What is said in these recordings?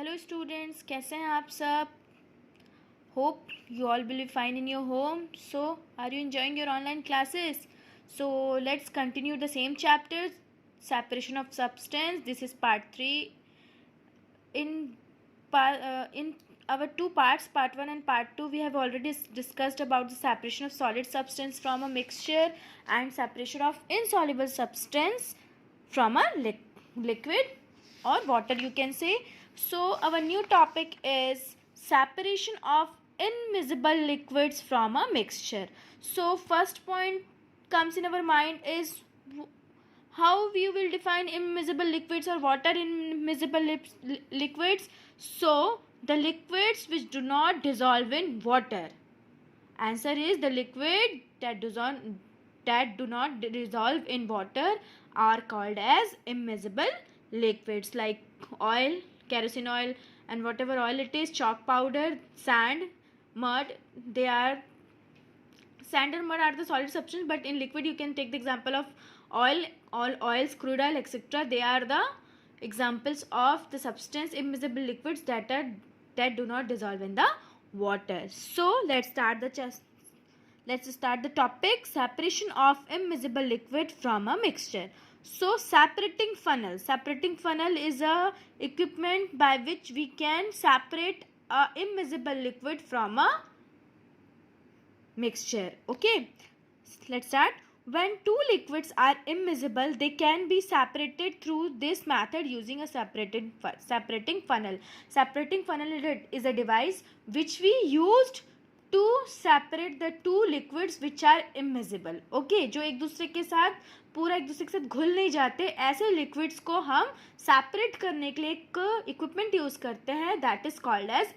Hello students, कैसे हैं आप सब? Hope you all will be fine in your home. So are you enjoying your online classes? So let's continue the same chapter, separation of substance. This is part 3. In our two parts, part 1 and part 2, we have already discussed about the separation of solid substance from a mixture and separation of insoluble substance from a liquid or water, you can say. So our new topic is separation of immiscible liquids from a mixture. So first point comes in our mind is how we will define immiscible liquids or what are immiscible liquids. So the liquids which do not dissolve in water. Answer is the liquid that do not dissolve in water are called as immiscible liquids, like oil, kerosene oil, and whatever oil it is, chalk powder, sand, mud. Sand and mud are the solid substance, but in liquid you can take the example of oil, all oils, crude oil, etc. They are the examples of the substance immiscible liquids that do not dissolve in the water. So let's start the topic, separation of immiscible liquid from a mixture. So separating funnel is a equipment by which we can separate a immiscible liquid from a mixture. Okay, let's start. When two liquids are immiscible, they can be separated through this method using a separating funnel. Separating funnel is a device which we used to separate the two liquids which are immiscible. Okay, जो एक दूसरे के साथ घुल नहीं जाते, ऐसे liquids को हम separate करने के लिए एक equipment use करते हैं, that is called as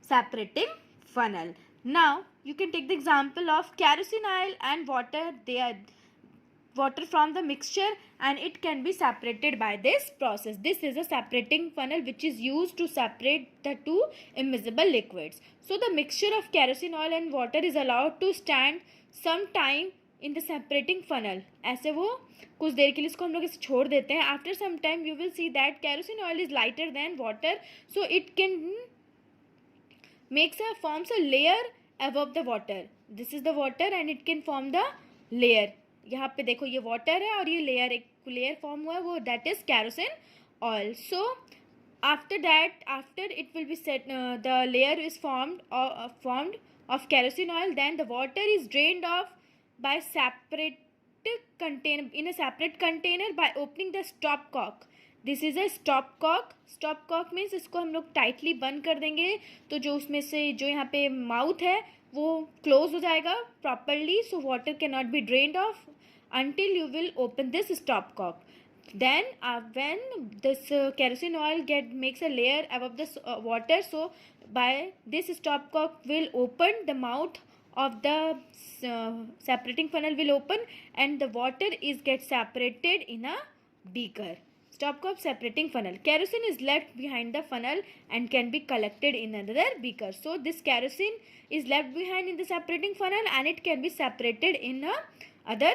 separating funnel. Now you can take the example of kerosene oil and water. They are water from the mixture and it can be separated by this process. This is a separating funnel which is used to separate the two immiscible liquids. So the mixture of kerosene oil and water is allowed to stand some time in the separating funnel. ऐसे वो कुछ देर के लिए इसको हम लोग ऐसे छोड़ देते हैं. After some time you will see that kerosene oil is lighter than water, so it can forms a layer above the water. This is the water and it can form the layer. यहाँ पे देखो ये water है और ये एक layer form हुआ है, वो that is kerosene oil. So after it will be set, the layer is formed of kerosene oil. Then the water is drained off by in a separate container by opening the stopcock. This is a stopcock means इसको हम लोग tightly बंद कर देंगे तो जो उसमें से जो यहाँ पे माउथ है वो क्लोज हो जाएगा properly, so water can not be drained of until you will open this stop cock. Then when this kerosene oil makes a layer above the water, so by this stop cock will open, the mouth of the separating funnel will open and the water is get separated in a beaker. Stopcock separating funnel. Kerosene is left behind the funnel and can be collected in another beaker. So this kerosene is left behind in the separating funnel and it can be separated in another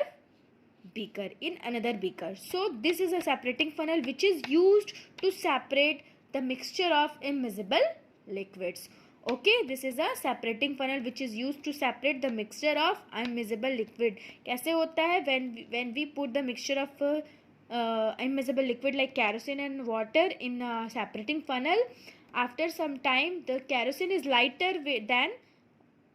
beaker. So this is a separating funnel which is used to separate the mixture of immiscible liquids. Okay, this is a separating funnel which is used to separate the mixture of immiscible liquid. कैसे होता है? When we put the mixture of immiscible liquid like kerosene and water in a separating funnel, after some time the kerosene is lighter than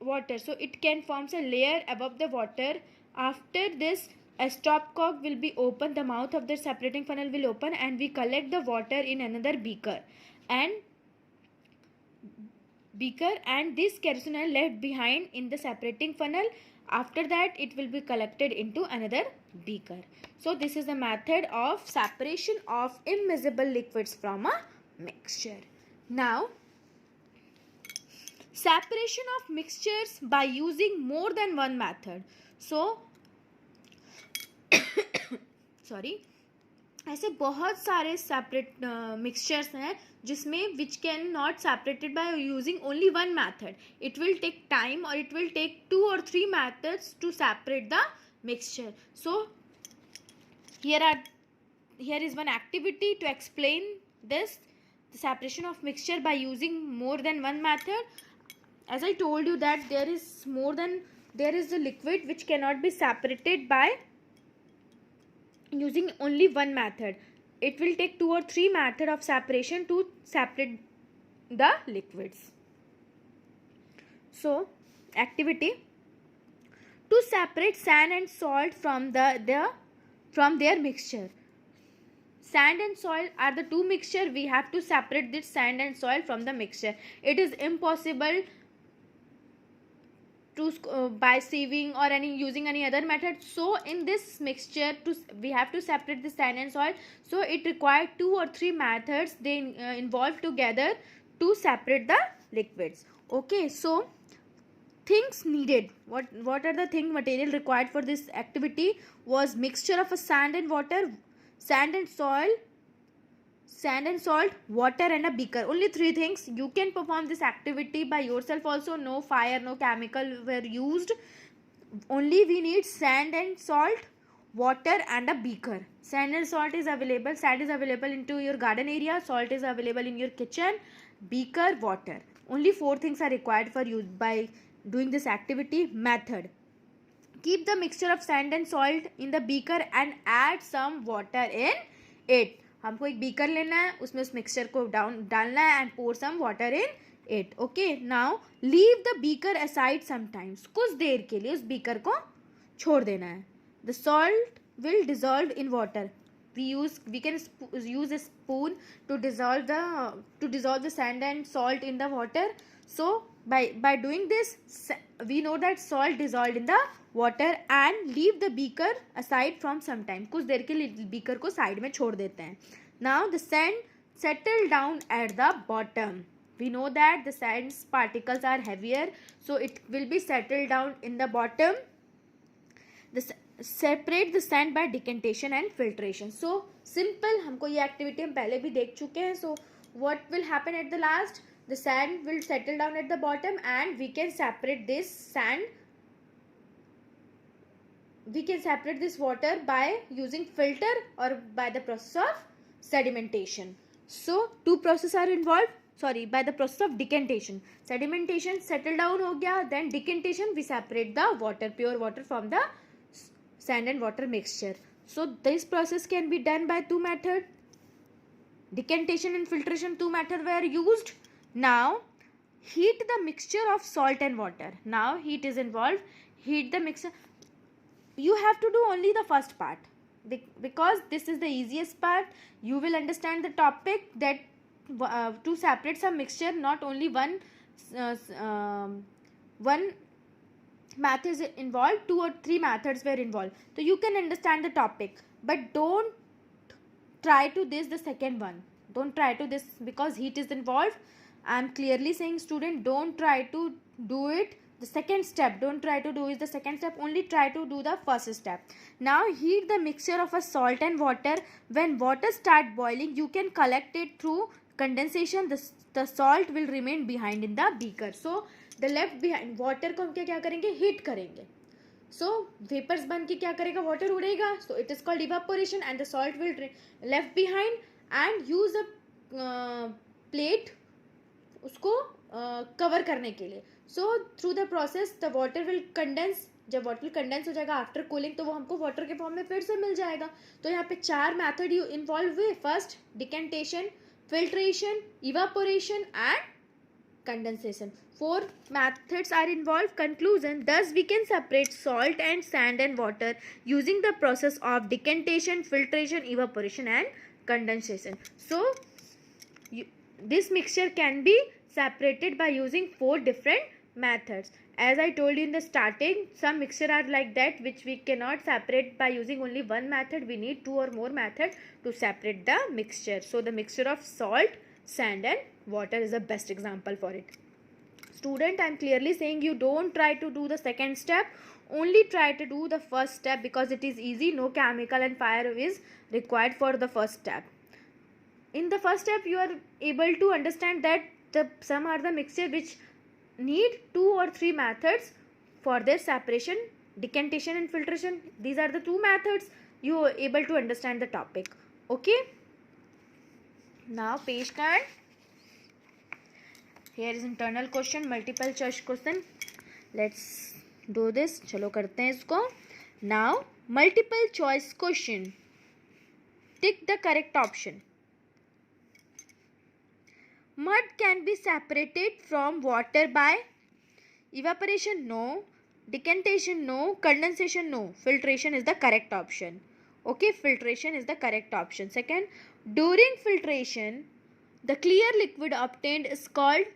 water, so it can forms a layer above the water. After this a stopcock will be open, the mouth of the separating funnel will open and we collect the water in another beaker and this kerosene oil left behind in the separating funnel. After that it will be collected into another beaker. So this is the method of separation of immiscible liquids from a mixture. Now separation of mixtures by using more than one method. So sorry, ऐसे बहुत सारे separate mixtures हैं जिसमें which can not separated by using only one method. It will take time और it will take 2 or 3 methods to separate the mixture. So here is one activity to explain this. the separation of mixture by using more than one method. As I told you that there is a liquid which cannot be separated by using only one method. It will take 2 or 3 method of separation to separate the liquids. So activity: to separate sand and salt from their mixture. Sand and soil are the two mixture. We have to separate this sand and soil from the mixture. It is impossible to by sieving or using any other method. So in this mixture, we have to separate the sand and soil. So it required 2 or 3 methods they involve together to separate the liquids. Okay, so things needed. What are the material required for this activity? Was mixture of a sand and water, sand and soil, sand and salt, water, and a beaker. Only 3 things. You can perform this activity by yourself also. No fire, no chemical were used. Only we need sand and salt, water, and a beaker. Sand and salt is available. Sand is available into your garden area. Salt is available in your kitchen. Beaker, water. Only 4 things are required for you by doing this activity. Method: keep the mixture of sand and salt in the beaker and add some water in it. हमको एक beaker लेना है, उसमें उस mixture को डालना है and pour some water in it. Okay, now leave the beaker aside sometimes. कुछ देर के लिए उस beaker को छोड़ देना है. The salt will dissolve in water. We can use a spoon to dissolve the sand and salt in the water. So by doing this, we know that salt dissolved in the water and leave the beaker aside from some time. कुछ देर के लिए beaker को side में छोड़ देते हैं. Now the sand settle down at the bottom. We know that the sand's particles are heavier, so it will be settled down in the bottom. Separate the sand by decantation and filtration. So simple. हमको ये activity हम पहले भी देख चुके हैं. So what will happen at the last? The sand will settle down at the bottom and we can separate this sand. We can separate this water by using filter or by the process of sedimentation. So two processes are involved. By the process of decantation. Sedimentation, settle down हो गया. Then decantation, we separate the water, pure water from the sand and water mixture. So this process can be done by 2 methods. Decantation and filtration, 2 methods were used. Now heat the mixture of salt and water. Now heat is involved. Heat the mixture. You have to do only the first part because this is the easiest part. You will understand the topic that to separate some mixture, not only one method is involved, 2 or 3 methods were involved. So you can understand the topic, but don't try to this the second one. Don't try to this because heat is involved. I am clearly saying, student, don't try to do it the second step. Don't try to do it the second step. Only try to do the first step. Now heat the mixture of a salt and water. When water start boiling, you can collect it through condensation. The salt will remain behind in the beaker. So the left behind water को हम क्या करेंगे? Heat करेंगे. So vapors बन के क्या करेगा? Water उड़ेगा. So it is called evaporation and the salt will left behind and use a plate उसको cover करने के लिए. So through the process the water will condense. जब वाटर कंडेंस हो जाएगा आफ्टर कूलिंग तो वो हमको वाटर के फॉर्म में फिर से मिल जाएगा. तो यहाँ पे 4 मेथड इन्वॉल्व हुए. First decantation, filtration, evaporation and condensation. 4 methods are involved. Conclusion: thus we can separate salt and sand and water using the process of decantation, filtration, evaporation and condensation. So this mixture can be separated by using 4 different methods. As I told you in the starting, some mixture are like that which we cannot separate by using only one method. We need 2 or more methods to separate the mixture. So the mixture of salt, sand and water is the best example for it. Student, I am clearly saying you don't try to do the second step. Only try to do the first step because it is easy. No chemical and fire is required for the first step. In the first step, you are able to understand that some are the mixture which need 2 or 3 methods for their separation, decantation and filtration. These are the 2 methods. You are able to understand the topic. Okay. Now page turn. Here is internal question, multiple choice question. Let's do this. चलो करते हैं इसको. Now multiple choice question. Tick the correct option. Mud can be separated from water by evaporation, no. Decantation, no. Condensation, no. Filtration is the correct option. Okay, filtration is the correct option. Second, during filtration, the clear liquid obtained is called.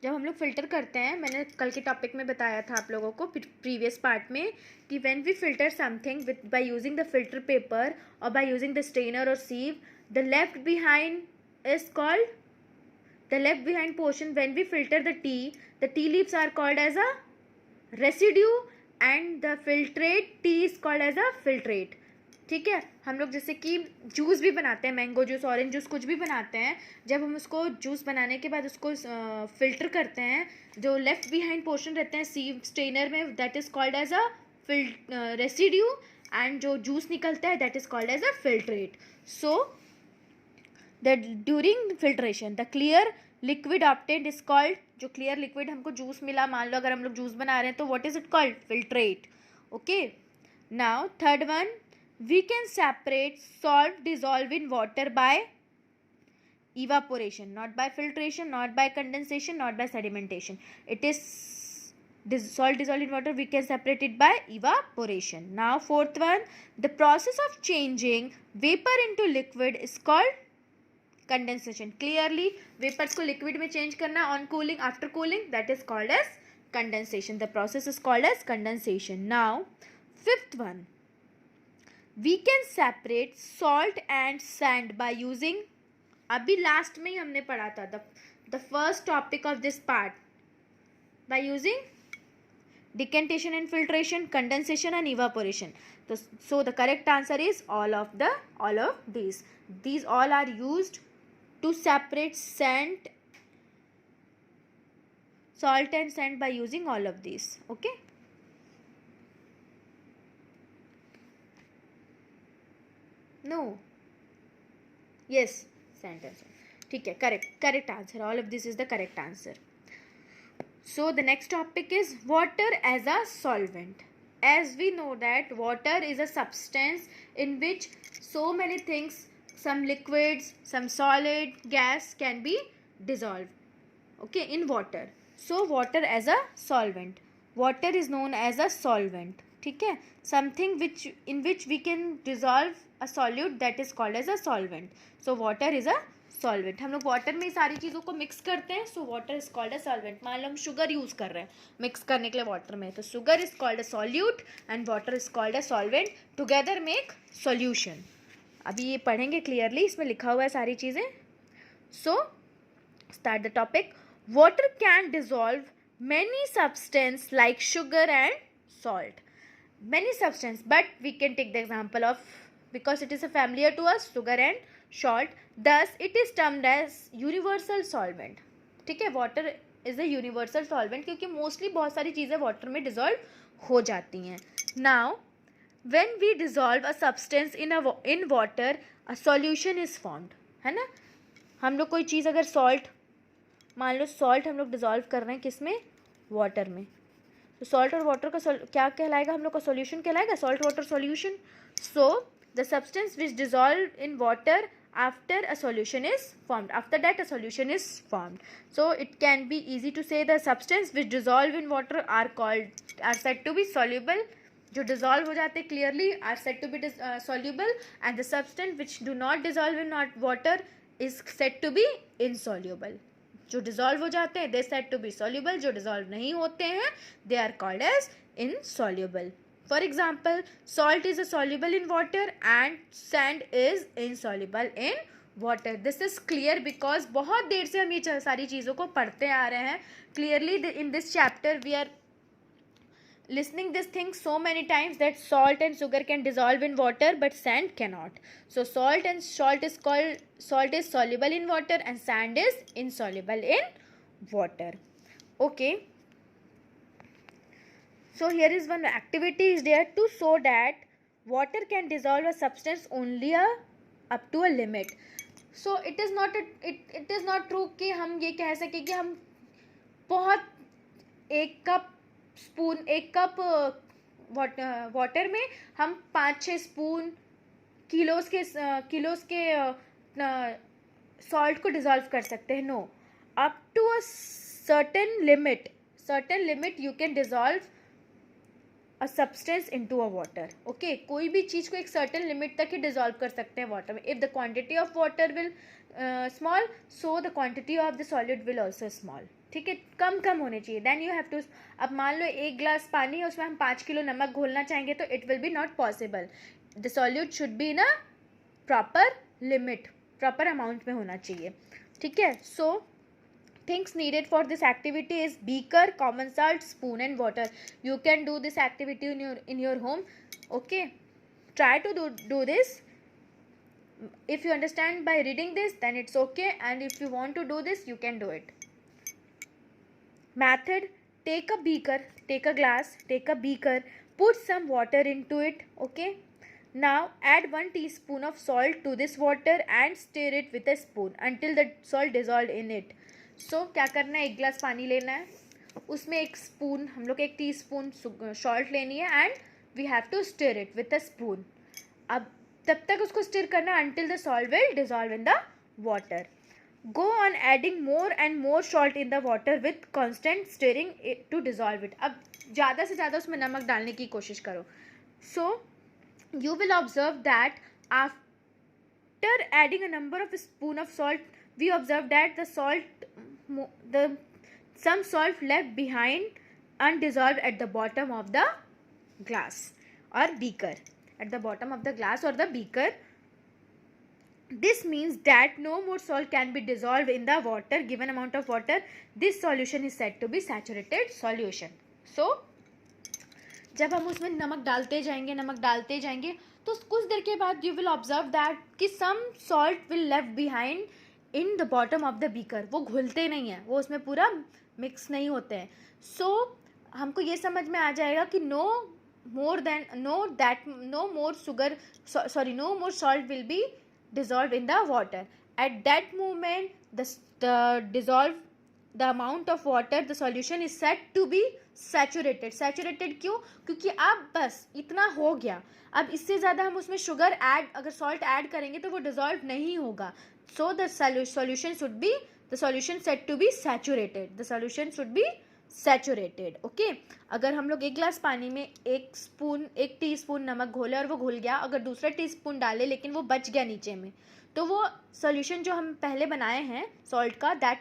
जब हम लोग filter करते हैं, मैंने कल के topic में बताया था आप लोगों को प्रीवियस पार्ट में कि when we filter something with by using the filter paper और बाय यूजिंग द स्टेनर और sieve, the left behind is called, the left behind portion when we filter the tea leaves are called as a residue and the filtrate tea is called as a filtrate. ठीक है, हम लोग जैसे कि juice भी बनाते हैं, mango juice, orange juice, कुछ भी बनाते हैं, जब हम उसको जूस बनाने के बाद उसको फिल्टर करते हैं, जो लेफ्ट बिहाइंड पोर्शन रहते हैं सीव स्टेनर में, that is called as a residue, and जो जूस निकलता है that is called as a filtrate. So during filtration the clear liquid obtained is called, जो क्लियर लिक्विड हमको जूस मिला, मान लो अगर हम लोग जूस बना रहे हैं तो what is it called? Filtrate. Okay, now third one, we can separate salt dissolve in water by evaporation, not by filtration, not by condensation, not by sedimentation. It is salt dissolved in water, we can separate it by evaporation. Now fourth one, the process of changing vapor into liquid is called condensation. Clearly vapours को लिक्विड में change करना on cooling, after cooling, that is called as condensation. The process is called as condensation. Now fifth one, we can separate salt and sand by using, अभी last में ही हमने पढ़ा था the first topic of this part, by using decantation and filtration, condensation and evaporation. So the correct answer is all of these. These all are used to separate salt and sand by using all of these. Okay, no, yes, sand and sand. ठीक है, correct answer. All of this is the correct answer. So the next topic is water as a solvent. As we know that water is a substance in which so many things, some liquids, some solid, gas can be dissolved, okay, in water. So water as a solvent. Water is known as a solvent. ठीक है, something in which we can dissolve a solute, that is called as a solvent. So water is a solvent. हम लोग water में सारी चीज़ों को mix करते हैं, so water is called a solvent. मान लो हम शुगर यूज़ कर रहे हैं मिक्स करने के लिए वाटर में, तो sugar is called a solute and water is called a solvent. Together make solution. अभी ये पढ़ेंगे क्लियरली, इसमें लिखा हुआ है सारी चीज़ें. So start the topic. Water can dissolve many substance like sugar and salt. Many substance, but we can take the example of, because it is a familiar to us, sugar and salt. Thus it is termed as universal solvent. ठीक है, water is a universal solvent क्योंकि mostly बहुत सारी चीज़ें water में dissolve हो जाती हैं. Now when we dissolve a substance in water, a solution is formed, है ना. हम लोग कोई चीज़ अगर सॉल्ट, मान लो सॉल्ट हम लोग डिजॉल्व कर रहे हैं किस में? वाटर में. तो सॉल्ट और वाटर का क्या कहलाएगा? हम लोग का सॉल्यूशन कहलाएगा salt water solution. So the substance which dissolve in water after a solution is formed, after that a solution is formed. So it can be easy to say the substance which dissolve in water are said to be soluble. जो dissolve हो जाते clearly are said to be soluble, and the substance which do not dissolve in water is said to be insoluble. जो dissolve हो जाते हैं they said to be soluble, जो dissolve नहीं होते हैं they are called as insoluble. For example, salt is soluble in water and sand is insoluble in water. This is clear because बहुत देर से हम ये सारी चीज़ों को पढ़ते आ रहे हैं. Clearly in this chapter we are listening this thing so many times that salt and sugar can dissolve in water but sand cannot. So salt is soluble in water and sand is insoluble in water. Okay. So here is one activity is there to show that water can dissolve a substance only up to a limit. So it is not true कि हम ये कह सकें कि हम बहुत एक cup water में हम 5-6 स्पून किलोस के सॉल्ट को डिज़ोल्व कर सकते हैं. No, up to a certain limit you can dissolve a substance into a water. Okay, कोई भी चीज़ को एक सर्टेन लिमिट तक ही डिज़ोल्व कर सकते हैं वाटर में. If the quantity of water will small, so the quantity of the solid will also small. ठीक है, कम होने चाहिए. देन यू हैव टू, अब मान लो 1 ग्लास पानी है, उसमें हम 5 किलो नमक घोलना चाहेंगे तो it will be not possible. The solute should be in a proper limit, proper amount में होना चाहिए. ठीक है. सो things needed for this activity is beaker, common salt, spoon and water. You can do this activity in your home. Okay, try to do this. If you understand by reading this, then it's okay, and if you want to do this, you can do it. Method: take a glass, take a beaker, put some water into it. Okay, now add 1 teaspoon of salt to this water and stir it with a spoon until the salt dissolved in it. सो क्या करना है, 1 गिलास पानी लेना है, उसमें 1 spoon, हम लोग 1 टीस्पून सॉल्ट लेनी है and we have to stir it with a spoon. अब तब तक उसको स्टिर करना until the salt will dissolve in the water. Go on adding more and more salt in the water with constant stirring to dissolve it. अब ज़्यादा से ज़्यादा उसमें नमक डालने की कोशिश करो. सो you will observe that after adding a number of spoon of salt, we observe that some salt left behind undissolved at the bottom of the glass or beaker, at the bottom of the glass or the beaker. This means that no more salt can be dissolved in the water, given amount of water. This solution is said to be saturated solution. So जब हम उसमें नमक डालते जाएंगे तो कुछ देर के बाद यू विल ऑब्जर्व दैट कि some salt will left behind in the bottom of the beaker. वो घुलते नहीं हैं, वो उसमें पूरा मिक्स नहीं होते हैं. सो हमको ये समझ में आ जाएगा कि no more salt will be dissolve in the water. At that moment the amount of water the solution is set to be saturated. क्यों? क्योंकि अब बस इतना हो गया. अब इससे ज़्यादा हम उसमें अगर सॉल्ट ऐड करेंगे तो वो डिजॉल्व नहीं होगा. So the solution set to be saturated. Okay, अगर हम लोग 1 गिलास पानी में 1 टीस्पून नमक घोले और वो घुल गया, अगर दूसरा टीस्पून डाले लेकिन वो बच गया नीचे में, तो वो सॉल्यूशन जो हम पहले बनाए हैं सॉल्ट का, that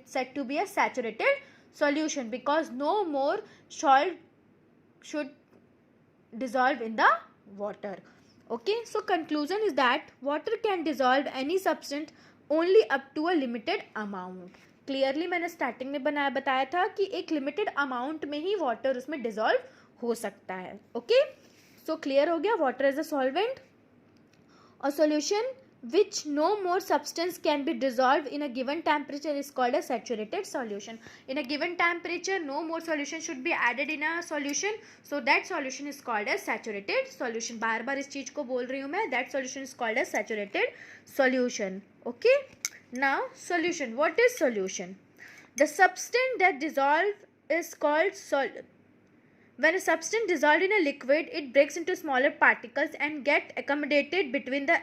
set to be a saturated solution because no more salt should dissolve in the water. Okay, so conclusion is that water can dissolve any substance only up to a limited amount. Clearly मैंने starting में बताया था कि एक limited amount में ही water उसमें dissolve हो सकता है. ओके, सो क्लियर हो गया. Water is a solvent, a solution which no more substance can be dissolved in a given temperature is called a saturated solution. In a given temperature, no more solution should be added in a solution, so that solution is called a saturated solution. बार बार इस चीज़ को बोल रही हूँ मैं. That solution is called a saturated solution. Okay, now solution. What is solution? The substance that dissolve is called solid. When a substance dissolved in a liquid, it breaks into smaller particles and get accommodated between the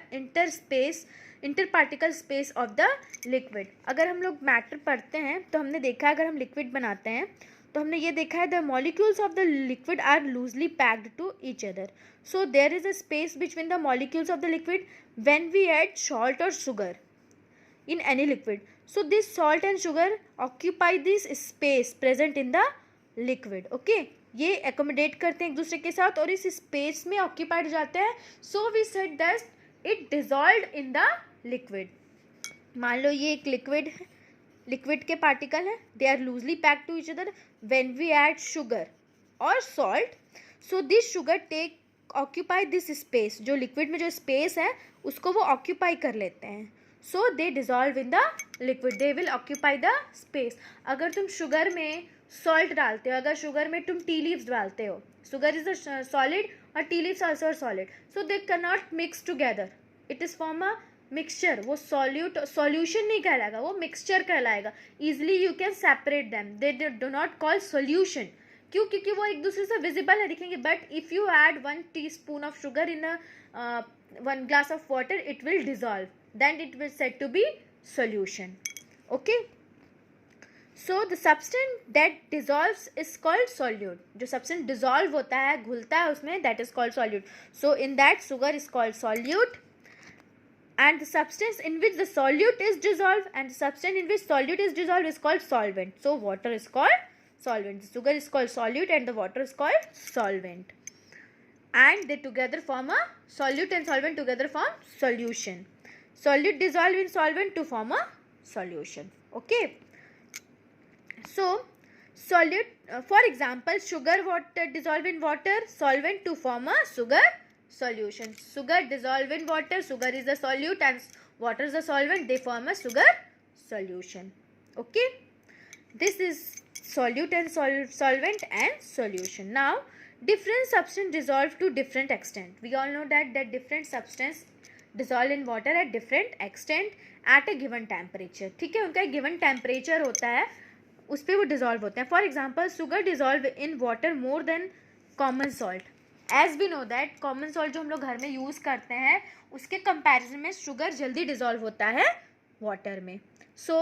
interparticle space of the liquid. अगर हम लोग matter पढ़ते हैं तो हमने देखा है, अगर हम लिक्विड बनाते हैं तो हमने ये देखा है, the molecules of the liquid are loosely packed to each other. So there is a space between the molecules of the liquid when we add salt or sugar in any liquid. So this salt and sugar occupy this space present in the liquid. Okay, ये accommodate करते हैं एक दूसरे के साथ और इस space में ऑक्यूपाइड हो जाते हैं. So we said that it dissolved in the liquid. मान लो ये एक लिक्विड के पार्टिकल हैं, they are loosely packed to each other. When we add sugar और salt, so this sugar take occupy this space. जो लिक्विड में जो स्पेस है उसको वो ऑक्यूपाई कर लेते हैं. So they dissolve in the liquid, they will occupy the space. अगर तुम शुगर में सॉल्ट डालते हो, अगर शुगर में तुम टी लीव्स डालते हो, शुगर इज अ सॉलिड और tea leaves also are solid, so they can not mix together. It is form a mixture, वो सॉल्यूशन नहीं कहलाएगा, वो मिक्सचर कहलाएगा. Easily you can separate them, they do not call solution. क्यों? क्योंकि वो एक दूसरे से विजिबल है, दिखेंगे. But if you add 1 teaspoon of sugar in a 1 glass of water, it will dissolve, then it will said to be solution. Okay, so the substance that dissolves is called solute. जो substance dissolve होता है, घुलता है उसमें, that is called solute. So in that sugar is called solute, and the substance in which the solute is dissolved and the substance in which solute is dissolved is called solvent. So water is called solvent, the sugar is called solute and the water is called solvent, and they together form a solute, and solvent together form solution. Solute dissolve in solvent to form a solution. Okay, so solute, for example, sugar water dissolve in water, solvent to form a sugar solution. Sugar dissolve in water, sugar is the solute and water is the solvent, they form a sugar solution. Okay, this is solute and solvent and solution. Now different substance dissolve to different extent. We all know that different substance dissolve in water at different extent at a given temperature. ठीक है, उनका एक given temperature होता है, उस पर वो dissolve होते हैं. For example, sugar dissolve in water more than common salt. As we know that common salt जो हम लोग घर में यूज़ करते हैं, उसके कंपैरिजन में शुगर जल्दी डिजॉल्व होता है वाटर में. सो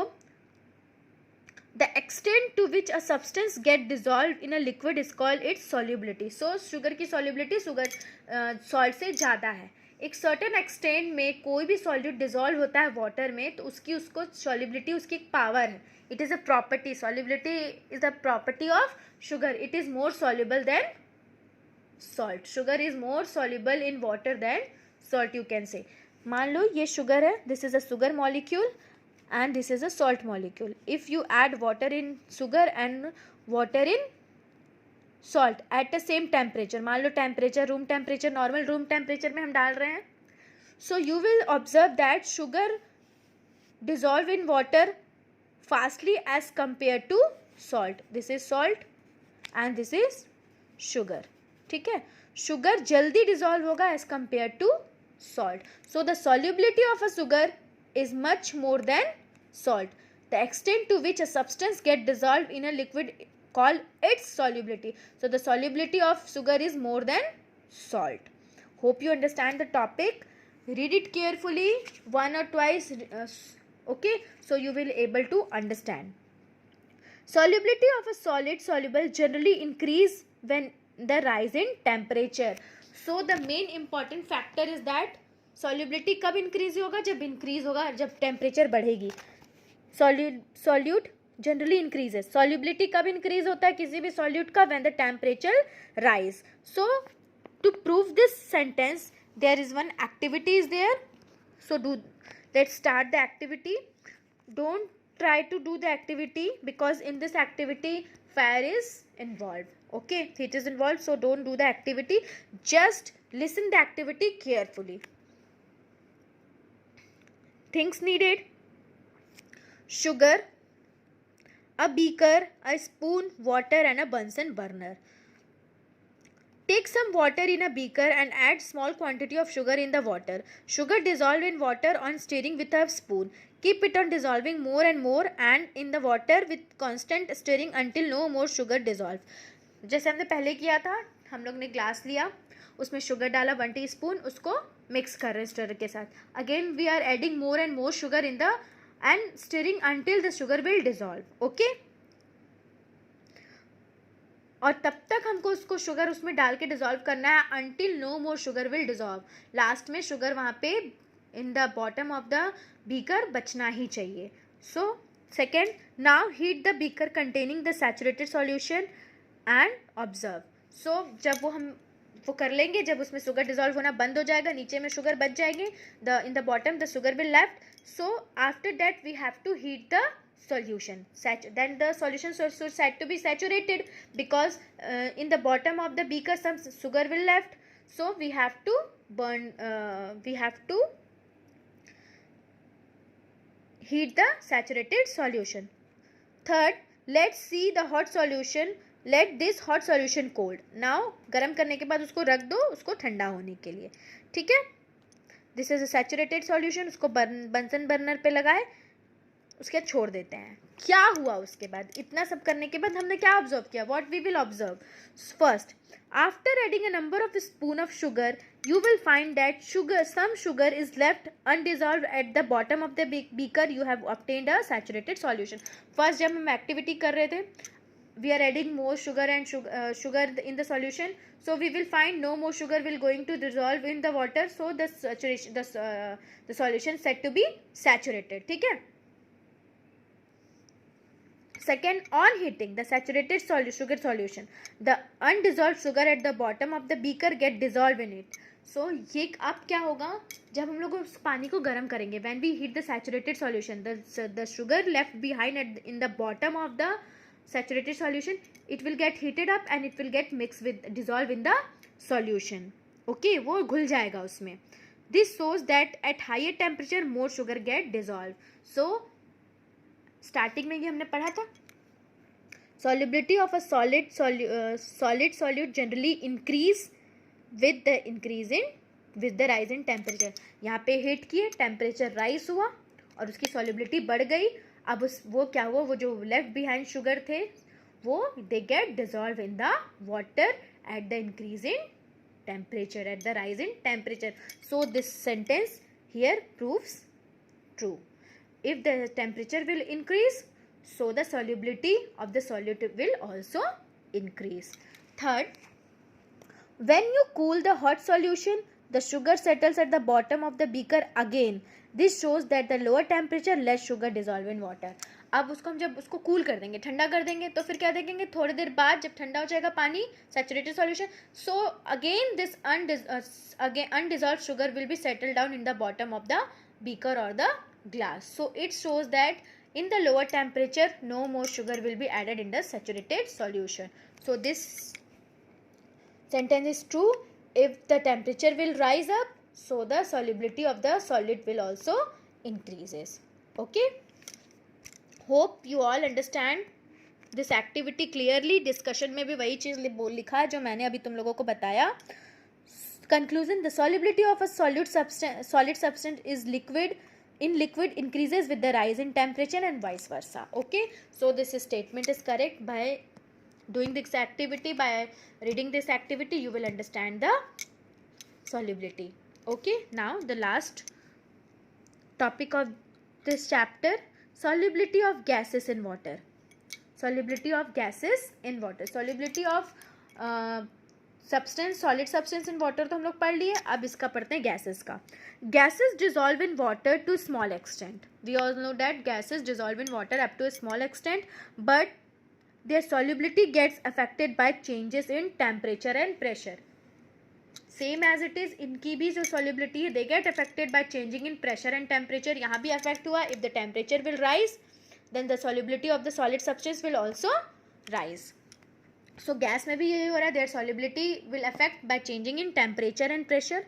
the extent to which a substance get dissolved in a liquid is called its solubility. So sugar की solubility sugar salt से ज़्यादा है. एक certain extent में कोई भी solute dissolve होता है water में, तो उसको solubility, उसकी एक power है. It is a property. Solubility is the property of sugar. It is more soluble than salt. Sugar is more soluble in water than salt, you can say. मान लो ये sugar है, this is a sugar molecule and this is a salt molecule. If you add water in sugar and water in salt at the same temperature, मान लो temperature room temperature, normal room temperature में हम डाल रहे हैं, so you will observe that sugar dissolve in water fastly as compared to salt. This is salt and this is sugar. ठीक है, sugar जल्दी dissolve होगा as compared to salt. So the solubility of a sugar is much more than salt. The extent to which a substance get dissolved in a liquid called its solubility. So the solubility of sugar is more than salt. Hope you understand the topic. Read it carefully one or twice. Okay, so you will able to understand. Solubility of a solid soluble generally increase when the rise in temperature. So the main important factor is that solubility कब increase होगा? जब increase होगा, जब temperature बढ़ेगी. Solute generally increases. Solubility कब increase होता है किसी भी solute का? When the temperature rise. So to prove this sentence, there is one activity is there. So let's start the activity. Don't try to do the activity because in this activity fire is involved. Okay, heat is involved, so don't do the activity. Just listen the activity carefully. Things needed: sugar, a beaker, a spoon, water and a Bunsen burner. Take some water in a beaker and add small quantity of sugar in the water. Sugar dissolved in water on stirring with a spoon. Keep it on dissolving more and more and in the water with constant stirring until no more sugar dissolve. जैसे हमने पहले किया था, हम लोग ने glass लिया, उसमें शुगर डाला 1 टीस्पून, उसको मिक्स कर रहे हैं स्टर के साथ. Again we are adding more and more sugar in the and stirring until the sugar will dissolve. Okay, और तब तक हमको उसको शुगर उसमें डाल के डिजॉल्व करना है until no more sugar will dissolve. Last में शुगर वहाँ पे in the bottom of the beaker बचना ही चाहिए. So second, now heat the beaker containing the saturated solution and observe. So जब वो कर लेंगे, जब उसमें शुगर डिजॉल्व होना बंद हो जाएगा, नीचे में शुगर बच जाएंगे, in the bottom the sugar will left. So after that we have to heat the solution. Then the solution should said to be saturated because in the bottom of the beaker some sugar will left. So we have to heat the saturated solution. Third, let's see the hot solution. Let this hot solution cold. Now गर्म करने के बाद उसको रख दो, उसको ठंडा होने के लिए. ठीक है, this is a saturated solution, उसको बंसन बर्नर पे लगाए, उसके बाद छोड़ देते हैं। क्या हुआ उसके बाद? इतना सब करने के बाद हमने क्या ऑब्जर्व किया? What we will observe? First, after adding a number of spoon of sugar, you will find that some sugar is left undissolved at the bottom of the beaker. You have obtained a saturated solution. First जब हम activity कर रहे थे, we are adding more sugar and sugar in the solution, so we will find no more sugar will going to dissolve in the water, so the saturation the solution said to be saturated. ठीक है? Second, on heating the saturated sugar solution, the undissolved sugar at the bottom of the beaker get dissolved in it. So ये अब क्या होगा जब हम लोग उस पानी को गर्म करेंगे? When we heat the saturated solution, the sugar left behind in the bottom of the saturated solution, it will get heated up and it will get mixed with dissolve in the solution. Okay, वो घुल जाएगा उसमें. This shows that at higher temperature more sugar get dissolved. So starting में ये हमने पढ़ा था, solubility of a solid solute generally increase with the rise in temperature. यहाँ पे हीट किए, टेम्परेचर राइज हुआ और उसकी solubility बढ़ गई. अब वो क्या हुआ? वो जो लेफ्ट बिहाइंड शुगर थे वो they get dissolved in the water at the increase in temperature, at the rise in temperature. So this sentence here proves true. If the temperature will increase, so the solubility of the solute will also increase. Third, when you cool the hot solution, the sugar settles at the bottom of the beaker again. This shows that the lower temperature less sugar dissolve in water. अब उसको हम जब उसको cool कर देंगे, ठंडा कर देंगे, तो फिर क्या देखेंगे? थोड़ी देर बाद जब ठंडा हो जाएगा पानी, saturated solution, so again this undissolved sugar will be settled down in the bottom of the beaker or the glass. So it shows that in the lower temperature no more sugar will be added in the saturated solution. So this sentence is true. If the temperature will rise up, so the solubility of the solid will also increases. Okay, hope you all understand this activity clearly. Discussion में भी वही चीज़ लिखा है जो मैंने अभी तुम लोगों को बताया. Conclusion, the solubility of a solid substance is liquid increases with the rise in temperature and vice versa. Okay, so this statement is correct. By doing this activity, by reading this activity, you will understand the solubility. Okay, now the last topic of this chapter, solubility of gases in water. Solubility of gases in water. Solubility of substance, solid substance in water तो हम लोग पढ़ लिए. अब इसका पढ़ते हैं gases का. Gases dissolve in water to small extent. We all know that gases dissolve in water up to a small extent, but their solubility gets affected by changes in temperature and pressure. Same as it is इनकी भी जो solubility है, they get affected by changing in pressure and temperature. यहाँ भी affect हुआ. If the temperature will rise, then the solubility of the solid substance will also rise. So gas में भी यही हो रहा है. Their solubility will affect by changing in temperature and pressure.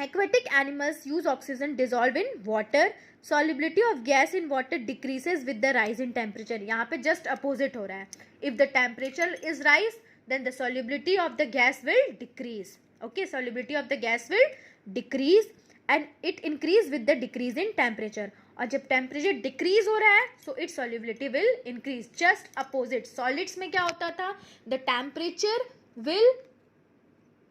Aquatic animals use oxygen dissolved in water. Solubility of gas in water decreases with the rise in temperature. यहाँ पे just opposite हो रहा है. If the temperature is rise, then the solubility of the gas will decrease. Okay, solubility of the gas will decrease and it increase with the decrease in temperature. और जब temperature decrease हो रहा है, so it's solubility will increase. Just opposite. Solids में क्या होता था? The temperature will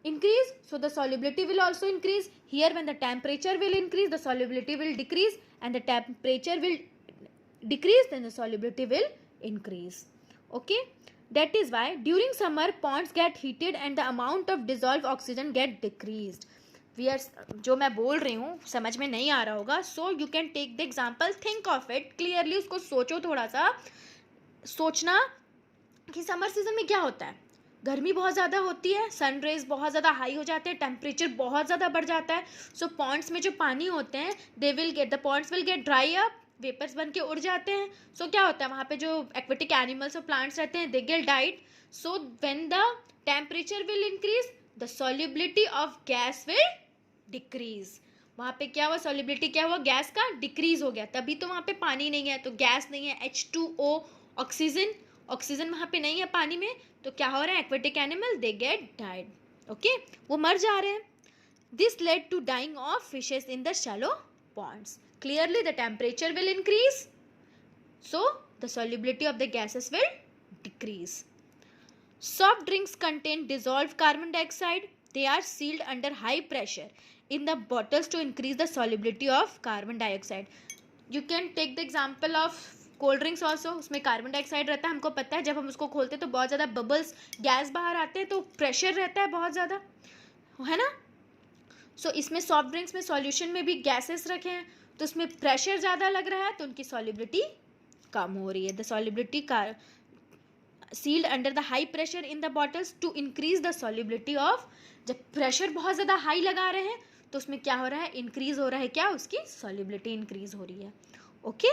increase, so the solubility will also increase. Here when the temperature will increase, the solubility will decrease, and the temperature will decrease, then the solubility will increase. Okay, that is why during summer ponds get heated and the amount of dissolved oxygen get decreased. We are, जो मैं बोल रही हूँ समझ में नहीं आ रहा होगा, so you can take the example, think of it clearly. उसको सोचो, थोड़ा सा सोचना कि समर सीजन में क्या होता है. गर्मी बहुत ज़्यादा होती है, सन रेज बहुत ज़्यादा हाई हो जाते हैं, टेम्परेचर बहुत ज़्यादा बढ़ जाता है. सो पॉन्ड्स में जो पानी होते हैं, the ponds will get dry up, vapours बन के उड़ जाते हैं. सो क्या होता है, वहाँ पे जो एक्वेटिक एनिमल्स और प्लांट्स रहते हैं, they get died. So when the temperature will increase, the solubility of gas will decrease. वहाँ पे क्या हुआ, सॉल्युबिलिटी क्या हुआ, गैस का डिक्रीज हो गया. तभी तो वहाँ पे पानी नहीं है, तो गैस नहीं है, H2O, ऑक्सीजन वहाँ पे नहीं है पानी में, तो क्या हो रहा है, aquatic animal they get died. Okay, वो मर जा रहे हैं. This led to dying of fishes in the shallow ponds. Clearly the temperature will increase, so the solubility of the gases will decrease. Soft drinks contain dissolved carbon dioxide. They are sealed under high pressure in the bottles to increase the solubility of carbon dioxide. You can take the example of cold drinks also, उसमें carbon dioxide रहता है. हमको पता है जब हम उसको खोलते हैं तो बहुत ज़्यादा बबल्स गैस बाहर आते हैं, तो प्रेशर रहता है बहुत ज़्यादा, है ना. सो इसमें सॉफ्ट ड्रिंक्स में सॉल्यूशन में भी गैसेस रखे हैं, तो उसमें प्रेशर ज़्यादा लग रहा है, तो उनकी सॉल्युबिलिटी कम हो रही है. द सॉल्युबिलिटी का sealed under the high pressure in the bottles to increase the solubility of. जब प्रेशर बहुत ज़्यादा हाई लगा रहे हैं तो उसमें क्या हो रहा है, इंक्रीज हो रहा है, क्या, उसकी सॉल्युबिलिटी इंक्रीज हो रही है. Okay,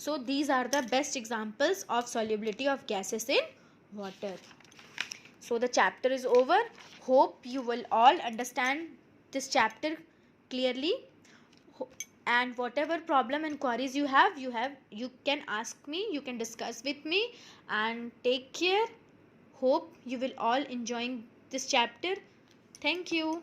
so these are the best examples of solubility of gases in water. So the chapter is over. Hope you will all understand this chapter clearly, and whatever problem and queries you can ask me, you can discuss with me, and take care. Hope you will all enjoying this chapter. Thank you.